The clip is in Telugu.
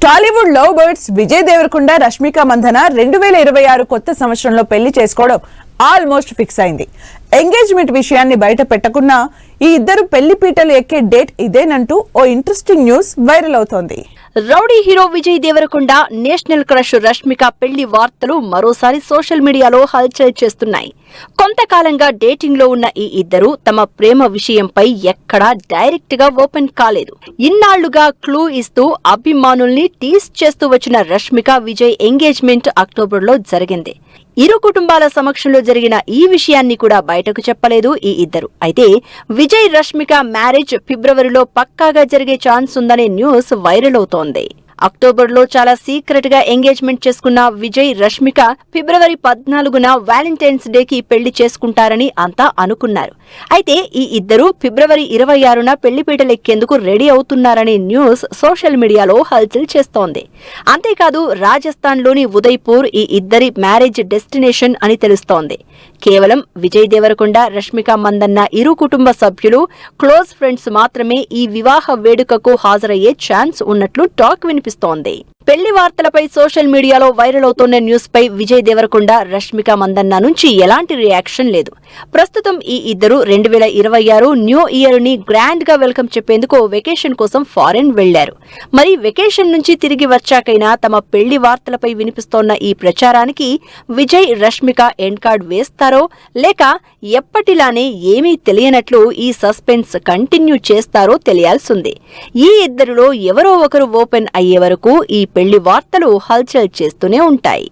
టాలీవుడ్ లవ్ బర్డ్స్ విజయ్ దేవరకొండ రష్మిక మందన 2026 కొత్త సంవత్సరంలో పెళ్లి చేసుకోవడం ఆల్మోస్ట్ ఫిక్స్ అయింది. ఎంగేజ్మెంట్ విషయాన్ని బయట పెట్టకున్నా ఈ ఇద్దరు పెళ్లి పీటలు ఎక్కే డేట్ ఇదేనంటూ ఓ ఇంట్రెస్టింగ్ న్యూస్ వైరల్ అవుతోంది. Rowdy hero Vijay Deverakonda national crush Rashmika పెళ్లి వార్తలు మరోసారి సోషల్ మీడియాలో హల్చల్ చేస్తున్నాయి. కొంతకాలంగా డేటింగ్ లో ఉన్న ఈ ఇద్దరు తమ ప్రేమ విషయంపై ఎక్కడా డైరెక్ట్ గా ఓపెన్ కాలేదు. ఇన్నాళ్లుగా క్లూ ఇస్తూ అభిమానుల్ని టీస్ చేస్తూ వచ్చిన రష్మిక విజయ్ ఎంగేజ్మెంట్ అక్టోబర్లో జరిగింది. ఇరు కుటుంబాల సమక్షంలో జరిగిన ఈ విషయాన్ని కూడా బయటకు చెప్పలేదు ఈ ఇద్దరు. అయితే విజయ్ రష్మిక మ్యారేజ్ ఫిబ్రవరిలో పక్కాగా జరిగే ఛాన్స్ ఉందనే న్యూస్ వైరల్ అవుతోంది. అక్టోబర్లో చాలా సీక్రెట్ గా ఎంగేజ్మెంట్ చేసుకున్న విజయ్ రష్మిక ఫిబ్రవరి 14న వ్యాలంటైన్స్ డేకి పెళ్లి చేసుకుంటారని అంతా అనుకున్నారు. అయితే ఈ ఇద్దరు ఫిబ్రవరి 26న పెళ్లిపీటలెక్కేందుకు రెడీ అవుతున్నారనే న్యూస్ సోషల్ మీడియాలో హల్చల్ చేస్తోంది. అంతేకాదు రాజస్థాన్లోని ఉదయ్పూర్ ఈ ఇద్దరి మ్యారేజ్ డెస్టినేషన్ అని తెలుస్తోంది. కేవలం విజయ్ దేవరకొండ రష్మిక మందన్న ఇరు కుటుంబ సభ్యులు క్లోజ్ ఫ్రెండ్స్ మాత్రమే ఈ వివాహ వేడుకకు హాజరయ్యే ఛాన్స్ ఉన్నట్లు టాక్ వినిపిస్తోంది. పెళ్లి వార్తలపై సోషల్ మీడియాలో వైరల్ అవుతున్న న్యూస్ పై విజయ్ దేవరకొండ రష్మిక మందన్న నుంచి ఎలాంటి రియాక్షన్ లేదు. ప్రస్తుతం ఈ ఇద్దరు 2026 న్యూ ఇయర్ ని గ్రాండ్ గా వెల్కమ్ చెప్పేందుకు వెకేషన్ కోసం ఫారెన్ వెళ్లారు. మరి వెకేషన్ నుంచి తిరిగి వచ్చాకైనా తమ పెళ్లి వార్తలపై వినిపిస్తోన్న ఈ ప్రచారానికి విజయ్ రష్మిక ఎండ్ కార్డ్ వేస్తారో లేక ఎప్పటిలానే ఏమీ తెలియనట్లు ఈ సస్పెన్స్ కంటిన్యూ చేస్తారో తెలియాల్సింది. ఈ ఇద్దరిలో ఎవరో ఒకరు ఓపెన్ అయ్యే వరకు ఈ పెళ్లి వార్తలు హల్చల్ చేస్తూనే ఉంటాయి.